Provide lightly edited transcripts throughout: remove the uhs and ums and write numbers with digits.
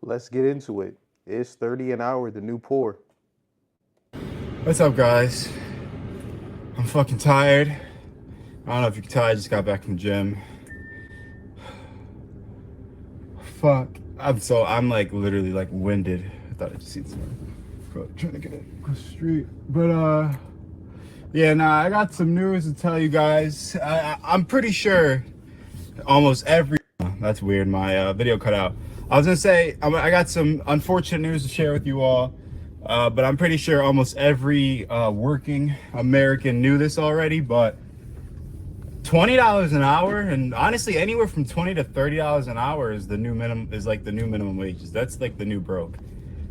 Let's get into it. Is 30 an hour the new poor? What's up, guys? I'm fucking tired. I don't know if you can tell, I just got back from the gym. Fuck. I'm like literally like winded. I thought I just seen someone trying to get it across the street. But yeah, nah, I got some news to tell you guys. I'm pretty sure almost every. That's weird. My video cut out. I was gonna say I got some unfortunate news to share with you all, but I'm pretty sure almost every working American knew this already. But $20 an hour, and honestly, anywhere from $20 to $30 an hour is the new minimum. Is like the new minimum wages. That's like the new broke.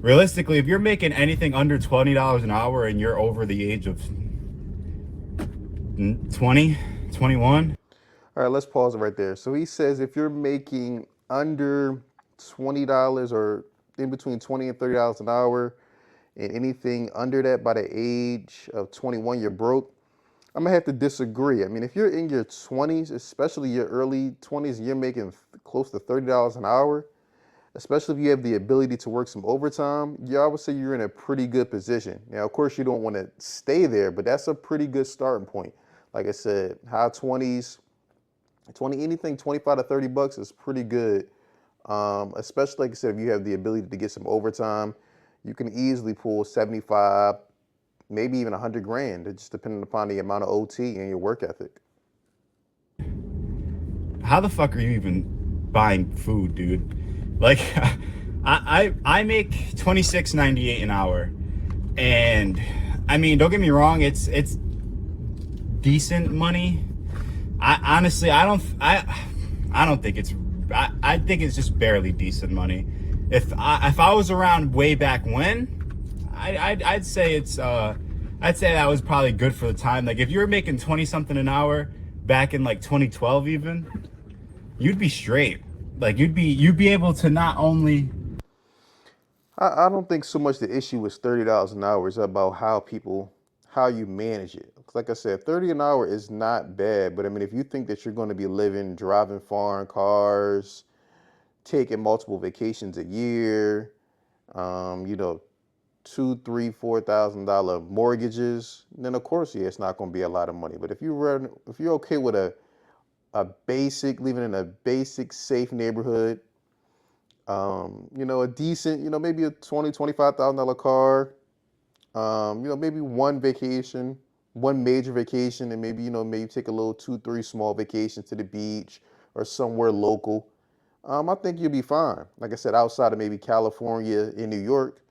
Realistically, if you're making anything under $20 an hour and you're over the age of 20, 21. All right, let's pause it right there. So he says if you're making under $20 or in between 20 and $30 an hour, and anything under that by the age of 21, you're broke. I'm gonna have to disagree. I mean, if you're in your 20s, especially your early 20s, and you're making close to $30 an hour, especially if you have the ability to work some overtime, yeah, I would say you're in a pretty good position. Now, of course, you don't want to stay there, but that's a pretty good starting point. Like I said, high 20s, 20 anything 25 to 30 bucks is pretty good. Especially like I said, if you have the ability to get some overtime, you can easily pull 75, maybe even 100 grand, just depending upon the amount of OT and your work ethic. How the fuck are you even buying food, dude? Like, I make 26.98 an hour, and I mean, don't get me wrong, it's decent money. I honestly, I don't think it's. I think it's just barely decent money. If I was around way back when, I'd say I'd say that was probably good for the time. Like if you were making 20 something an hour back in like 2012 even, you'd be straight. Like you'd be able to not only. I don't think so much the issue with $30 an hour is about how you manage it. Like I said, 30 an hour is not bad, but I mean, if you think that you're going to be living, driving foreign cars, taking multiple vacations a year, you know, two, three, $4,000 mortgages, then of course, yeah, it's not going to be a lot of money. But if you're okay with a basic, living in a basic, safe neighborhood, a decent, maybe a $20,000 car, maybe one vacation, one major vacation, and maybe, maybe take a little two, three small vacations to the beach or somewhere local. I think you'll be fine. Like I said, outside of maybe California in New York,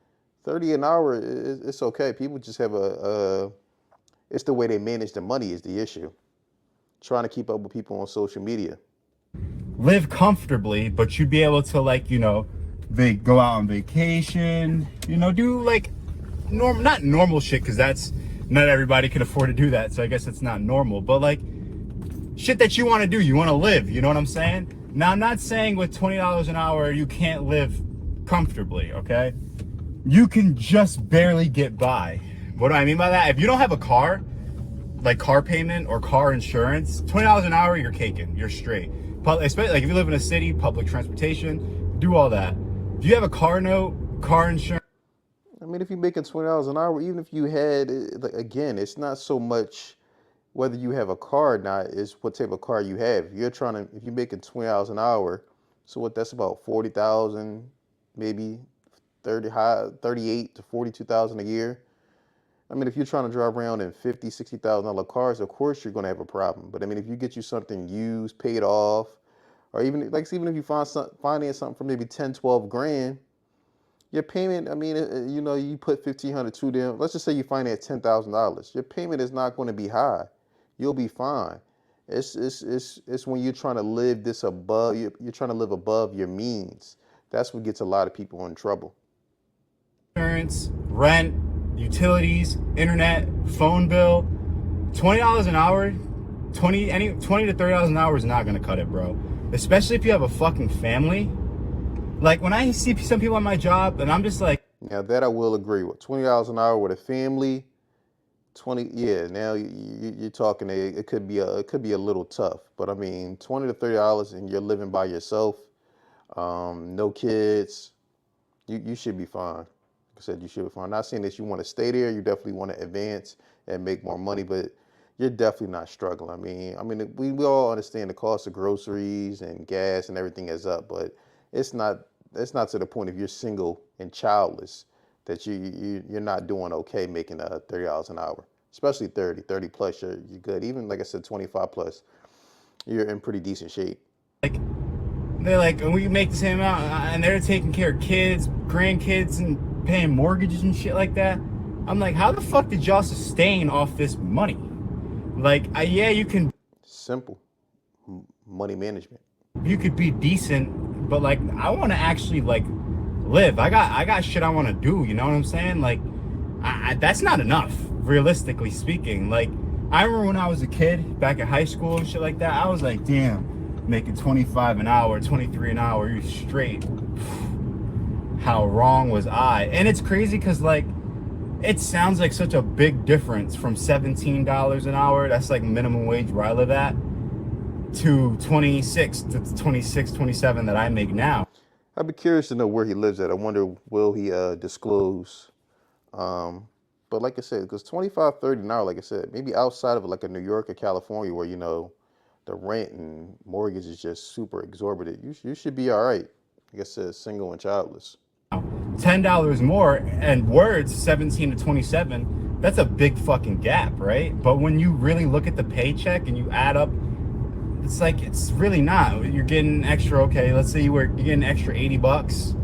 30 an hour, it's okay. People just have it's the way they manage the money is the issue. Trying to keep up with people on social media. Live comfortably, but you'd be able to like, they go out on vacation, do like not normal shit, because that's not everybody can afford to do that. So I guess it's not normal, but like shit that you want to do, you want to live. You know what I'm saying? Now I'm not saying with $20 an hour you can't live comfortably. Okay, you can just barely get by. What do I mean by that? If you don't have a car, like car payment or car insurance, $20 an hour, you're caking. You're straight. Especially like if you live in a city, public transportation, do all that. If you have a car note, car insurance. I mean, if you're making $20 an hour, even if you had, like, again, it's not so much whether you have a car or not, it's what type of car you have. If you're making $20 an hour, so what that's about 40,000, maybe 38 to 42,000 a year. I mean, if you're trying to drive around in 50, $60,000 cars, of course you're going to have a problem. But I mean, if you get you something used, paid off, or even if you finance something for maybe 10, 12 grand, your payment, I mean, you put 1,500 to them. Let's just say you finance $10,000. Your payment is not going to be high. You'll be fine. It's when you're trying to live this above, you're trying to live above your means. That's what gets a lot of people in trouble. Insurance, rent, utilities, internet, phone bill. $20 an hour, 20 to $30 an hour is not gonna cut it, bro. Especially if you have a fucking family. Like when I see some people on my job, and I'm just like, Now that I will agree with. $20 an hour with a family, 20, yeah. Now you're talking. It could be a little tough, but I mean, $20 to $30, and you're living by yourself, no kids. You should be fine. Like I said, you should be fine. Not saying that you want to stay there. You definitely want to advance and make more money, but you're definitely not struggling. I mean, we all understand the cost of groceries and gas and everything is up, but it's not it's not to the point if you're single and childless that you're not doing okay making $30 an hour, especially 30 plus. You're good. Even like I said, 25 plus, you're in pretty decent shape. Like they're like, and we make the same amount, and they're taking care of kids, grandkids, and paying mortgages and shit like that. I'm like, how the fuck did y'all sustain off this money? Like, yeah, you can, Simple money management. you could be decent, but like, I want to actually like live. I got shit I want to do. You know what I'm saying? Like, that's not enough, realistically speaking. Like, I remember when I was a kid, back in high school and shit like that, I was like, damn, making 25 an hour, 23 an hour, you're straight. How wrong was I? And it's crazy because like, it sounds like such a big difference from $17 an hour. That's like minimum wage where I live at, to 26 to 26, 27 that I make now. I'd be curious to know where he lives at. I wonder will he disclose. But like I said, because 25, 30 an hour, like I said, maybe outside of like a New York or California where the rent and mortgage is just super exorbitant, you should be all right. Like I said, single and childless. $10 more and words 17 to 27, that's a big fucking gap, right? But when you really look at the paycheck and you add up, it's like, it's really not. You're getting extra, okay, let's say you're getting extra 80 bucks.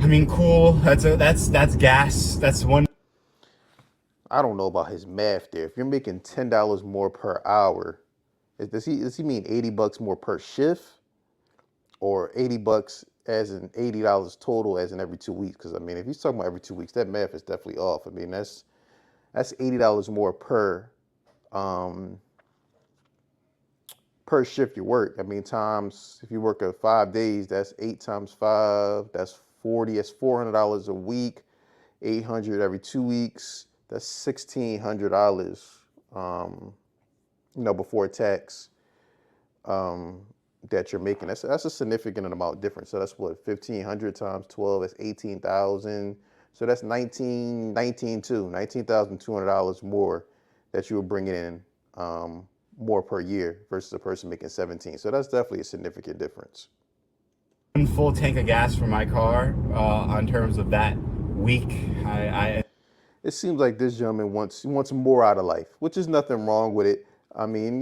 I mean, cool. That's gas. That's one. I don't know about his math there. If you're making $10 more per hour, does he mean 80 bucks more per shift, or 80 bucks as in $80 total as in every 2 weeks? Because I mean, if he's talking about every 2 weeks, that math is definitely off. I mean, that's $80 more um per shift you work. I mean, times if you work 5 days, that's 8 times 5. That's 40. That's $400 a week. 800 every 2 weeks. That's $1,600. Before tax. That you're making. That's a significant amount difference. So that's what 1,500 times 12. That's 18,000. So that's 19,200 dollars more that you were bringing in more per year versus a person making 17. So that's definitely a significant difference. One full tank of gas for my car. On terms of that week, It seems like this gentleman wants more out of life, which is nothing wrong with it. I mean,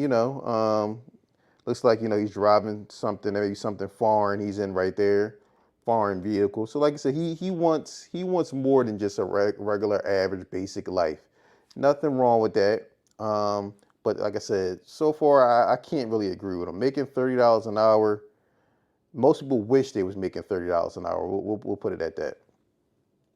looks like he's driving something, maybe something foreign. He's in right there, foreign vehicle. So like I said, he wants more than just a regular average basic life. Nothing wrong with that. But like I said, so far I can't really agree with him. Making $30 an hour, most people wish they was making $30 an hour. We'll put it at that.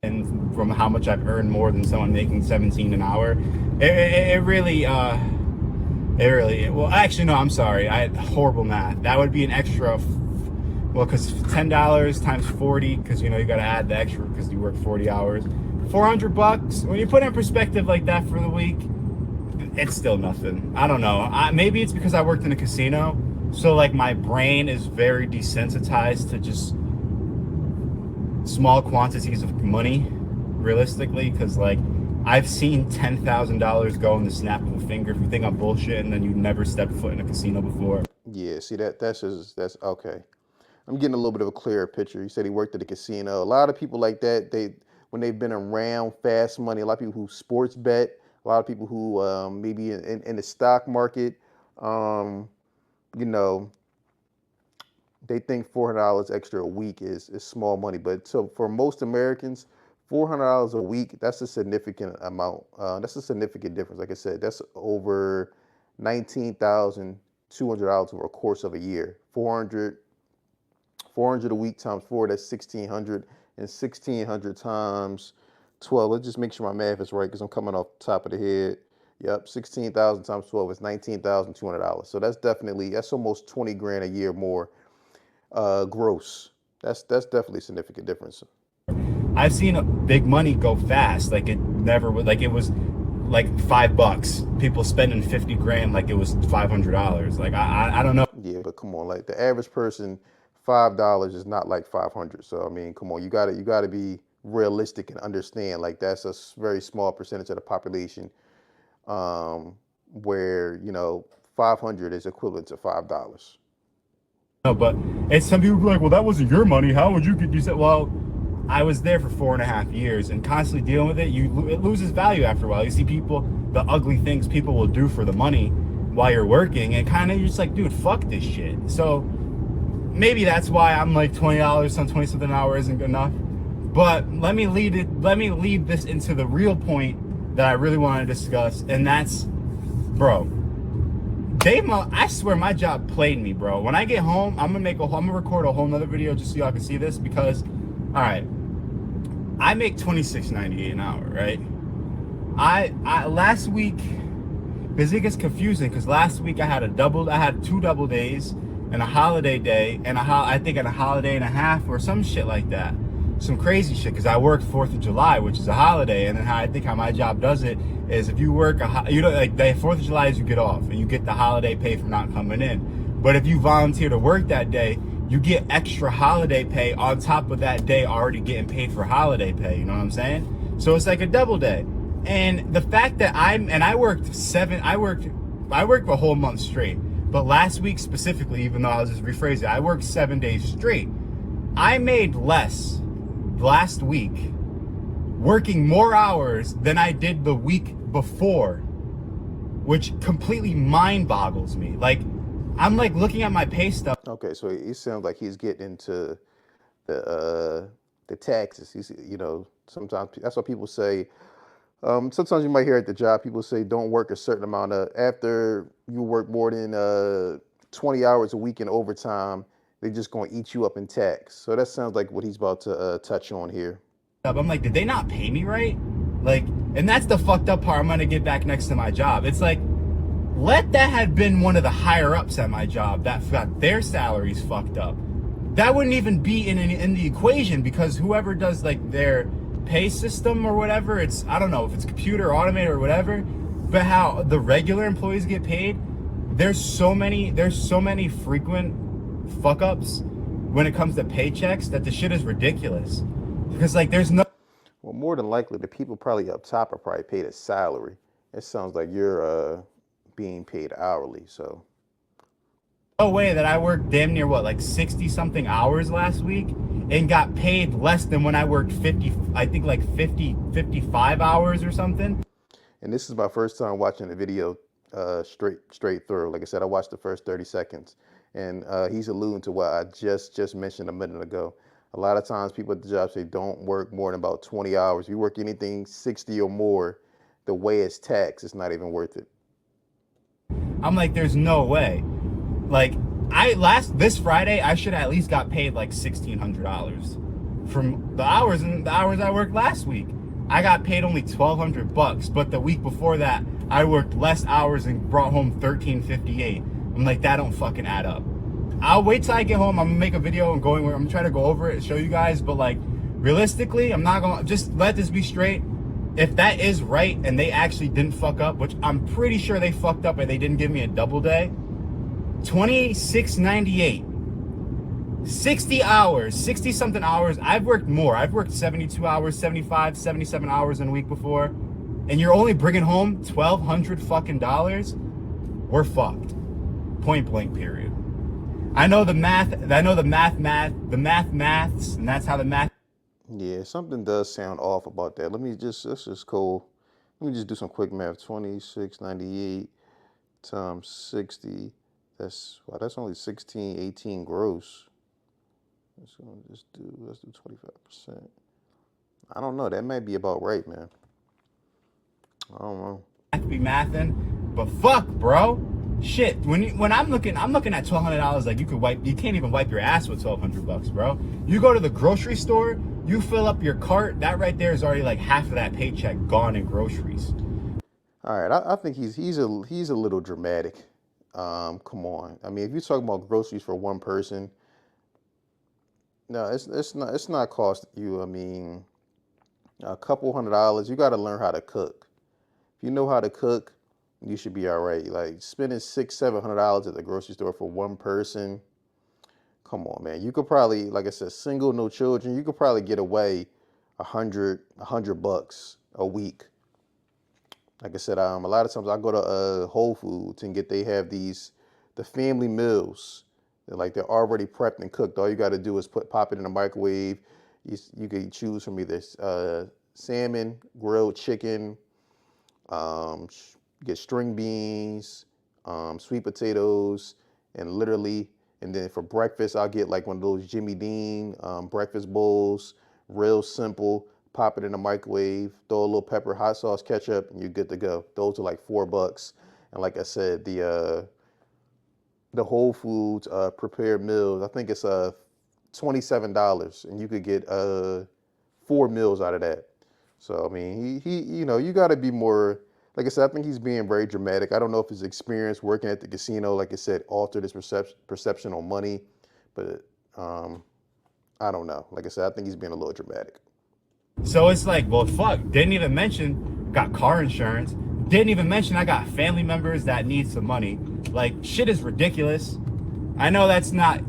and from how much I've earned more than someone making 17 an hour, it really, well, actually, no, I'm sorry. I had horrible math. That would be an extra, well, because $10 times 40, because, you got to add the extra because you work 40 hours. 400 bucks. When you put it in perspective like that for the week, it's still nothing. I don't know. Maybe it's because I worked in a casino. So, like, my brain is very desensitized to just small quantities of money, realistically, because, like, I've seen $10,000 go in the snap of a finger. If you think I'm bullshit and then you never stepped foot in a casino before. Yeah, see that's okay. I'm getting a little bit of a clearer picture. He said he worked at a casino. A lot of people like that, when they've been around fast money, a lot of people who sports bet, a lot of people who maybe in the stock market, you know, they think $400 extra a week is small money. But so for most Americans, $400 a week, that's a significant amount. That's a significant difference. Like I said, that's over $19,200 over a course of a year. 400 a week times 4, that's 1,600, and 1,600 times 12. Let's just make sure my math is right because I'm coming off the top of the head. Yep, 16,000 times 12 is $19,200. So that's almost 20 grand a year more gross. That's definitely a significant difference. I've seen big money go fast. Like, it never would, like, it was like $5. People spending 50 grand like it was $500. Like, I don't know. Yeah, but come on, like the average person, $5 is not like 500. So I mean, come on, you gotta be realistic and understand like that's a very small percentage of the population, where 500 is equivalent to $5. No, but it's some people be like, well, that wasn't your money. How would you get? You said, well, I was there for 4.5 years and constantly dealing with it. It loses value after a while. You see people, the ugly things people will do for the money while you're working, and kind of you're just like, dude, fuck this shit. So maybe that's why I'm like $20 on 20 something an hour isn't good enough. But let me lead this into the real point that I really want to discuss, and that's, bro, I swear my job played me, bro. When I get home, I'm gonna record a whole nother video just so y'all can see this, because, all right, I make $26.98 an hour, right? I last week, because it gets confusing, because last week I had 2 double days and a holiday day and I think a holiday and a half or some shit like that. Some crazy shit, because I worked 4th of July, which is a holiday, and then how my job does it is if you work like the 4th of July is you get off and you get the holiday pay for not coming in. But if you volunteer to work that day, you get extra holiday pay on top of that day already getting paid for holiday pay. You know what I'm saying? So it's like a double day. And the fact that I worked a whole month straight. But last week specifically, even though I'll just rephrase it, I worked 7 days straight. I made less last week working more hours than I did the week before, which completely mind boggles me. Like, I'm like looking at my pay stub. Okay, so it sounds like he's getting into the taxes. Sometimes that's what people say. Sometimes you might hear at the job people say don't work a certain amount of after you work more than 20 hours a week in overtime, they're just going to eat you up in tax. So that sounds like what he's about to touch on here. I'm like, did they not pay me right? Like, and that's the fucked up part. I'm gonna get back next to my job. It's like, let that have been one of the higher ups at my job that got their salaries fucked up. That wouldn't even be in the equation, because whoever does like their pay system or whatever, I don't know if it's computer or automated or whatever, but how the regular employees get paid, there's so many frequent fuck ups when it comes to paychecks that the shit is ridiculous. Because like there's no Well, more than likely, the people probably up top are probably paid a salary. It sounds like you're being paid hourly. So way that I worked damn near like 60 something hours last week and got paid less than when I worked 55 hours or something. And this is my first time watching the video straight through. Like I said, I watched the first 30 seconds, and he's alluding to what I just mentioned a minute ago. A lot of times people at the job say don't work more than about 20 hours. If you work anything 60 or more, the way it's taxed, it's not even worth it. I'm like, there's no way. Like, this Friday, I should have at least got paid like $1,600 from the hours I worked last week. I got paid only $1,200, but the week before that, I worked less hours and brought home $1,358. I'm like, that don't fucking add up. I'll wait till I get home. I'm gonna make a video and I'm trying to go over it and show you guys, but like realistically, I'm not gonna just let this be straight. If that is right and they actually didn't fuck up, which I'm pretty sure they fucked up and they didn't give me a double day, $26.98, 60 hours, 60 something hours. I've worked more. I've worked 72 hours, 75, 77 hours in a week before, and you're only bringing home $1,200 fucking dollars. We're fucked. Point blank, period. I know the maths, and that's how the math. Yeah, something does sound off about that. That's just cool. Let me just do some quick math. 26.98 times 60. That's only 16.18 gross. So let's do 25%. I don't know. That might be about right, man. I don't know. I could be mathing, but fuck, bro. Shit, when I'm looking at $1,200, like you can't even wipe your ass with $1,200, bro. You go to the grocery store, you fill up your cart, that right there is already like half of that paycheck gone in groceries. All right, I think he's a little dramatic. Come on. I mean, if you're talking about groceries for one person, no, it's not cost you. I mean, a couple $100. You got to learn how to cook. If you know how to cook, you should be all right. Like spending $600-700 at the grocery store for one person. come on, man. You could probably, like I said, single, no children. You could probably get away a hundred bucks a week. Like I said, a lot of times I go to Whole Foods and they have the family meals. They're already prepped and cooked. All you got to do is pop it in the microwave. You can choose from either salmon, grilled chicken, um, get string beans, sweet potatoes, and literally, and then for breakfast, I'll get like one of those Jimmy Dean breakfast bowls, real simple. Pop it in the microwave, throw a little pepper, hot sauce, ketchup, and you're good to go. Those are like $4. And like I said, the Whole Foods prepared meals, I think it's $27, and you could get 4 meals out of that. So I mean, you got to be more. Like I said, I think he's being very dramatic. I don't know if his experience working at the casino, like I said, altered his perception on money, but I don't know. Like I said, I think he's being a little dramatic. So it's like, well, fuck. Didn't even mention got car insurance. Didn't even mention I got family members that need some money. Like, shit is ridiculous. I know it's not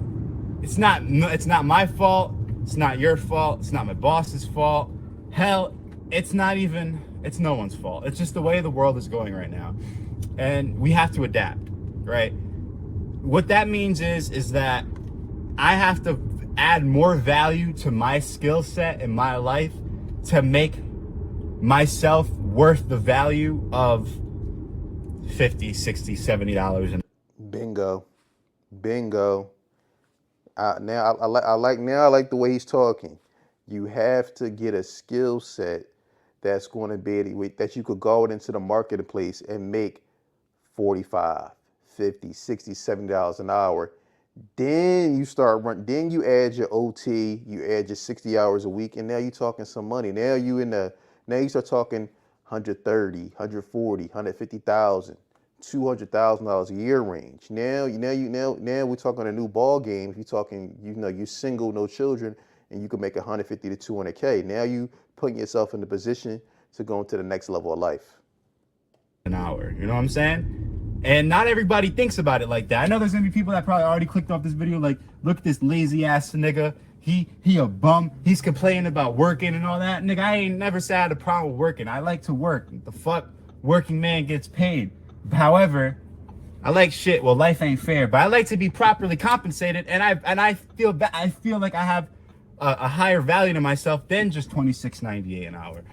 my fault. It's not your fault. It's not my boss's fault. Hell, it's no one's fault. It's just the way the world is going right now. And we have to adapt, right? What that means is that I have to add more value to my skill set in my life to make myself worth the value of $50, $60, $70. Bingo, bingo. I like the way he's talking. You have to get a skill set that's going to be that you could go out into the marketplace and make 45, 50, 60, $70 an hour. Then then you add your OT, you add your 60 hours a week, and now you're talking some money. Now you start talking 130, 140, 150,000, $200,000 a year range. Now we're talking a new ball game. If you're talking, you're single, no children, and you can make 150 to 200K. Now you putting yourself in the position to go into the next level of life. An hour, you know what I'm saying? And not everybody thinks about it like that. I know there's gonna be people that probably already clicked off this video like, look at this lazy ass nigga. He a bum. He's complaining about working and all that. Nigga, I ain't never said I had a problem with working. I like to work. The fuck, working man gets paid. However, I like shit. Well, life ain't fair, but I like to be properly compensated, and I feel like I have a higher value to myself than just $26.98 an hour.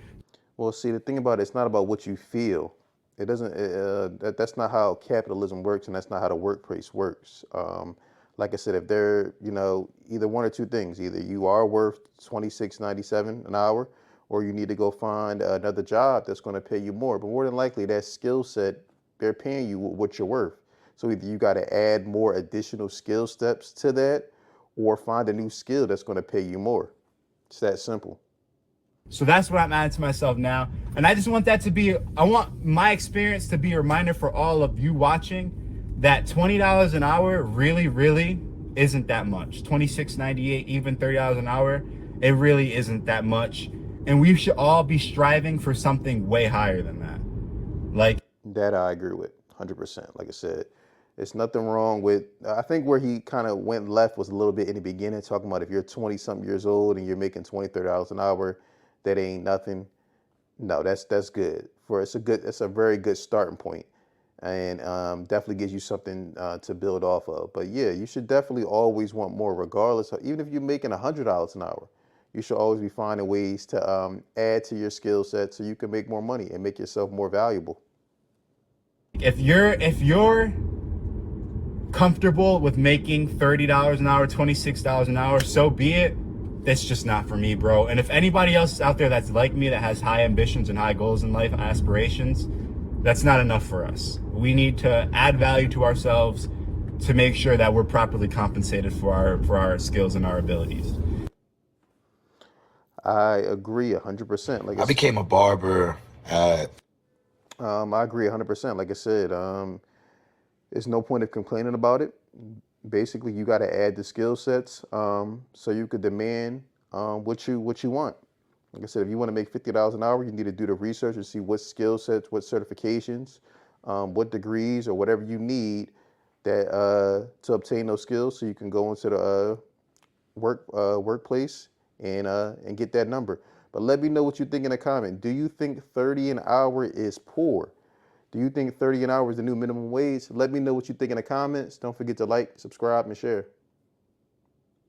Well, see, the thing about it's not about what you feel. It doesn't. That's not how capitalism works, and that's not how the workplace works. Like I said, if they're, either one or two things, either you are worth $26.97 an hour, or you need to go find another job that's going to pay you more. But more than likely, that skill set, they're paying you what you're worth. So either you got to add more additional skill steps to that, or find a new skill that's going to pay you more. It's that simple. So that's what I'm adding to myself now. And I just want I want my experience to be a reminder for all of you watching that $20 an hour really, really isn't that much. $26.98, even $30 an hour, it really isn't that much. And we should all be striving for something way higher than that. Like that I agree with 100%. Like I said, it's nothing wrong with, I think where he kind of went left was a little bit in the beginning, talking about if you're 20 something years old and you're making $20, $30 an hour, that ain't nothing. No, that's good. It's a very good starting point, and definitely gives you something to build off of. But yeah, you should definitely always want more, regardless of, even if you're making $100 an hour, you should always be finding ways to add to your skill set so you can make more money and make yourself more valuable. if you're comfortable with making $30 an hour, $26 an hour, so be it. That's just not for me, bro. And if anybody else out there that's like me, that has high ambitions and high goals in life, aspirations, that's not enough for us. We need to add value to ourselves to make sure that we're properly compensated for our skills and our abilities. I agree 100%. I became a barber at I agree 100%. Like I said, there's no point of complaining about it. Basically, you got to add the skill sets so you could demand what you want. Like I said, if you want to make $50 an hour, you need to do the research and see what skill sets, what certifications, what degrees, or whatever you need that to obtain those skills so you can go into the workplace and get that number. But let me know what you think in the comment. Do you think 30 an hour is poor? Do you think 30 an hour is the new minimum wage? Let me know what you think in the comments. Don't forget to like, subscribe, and share.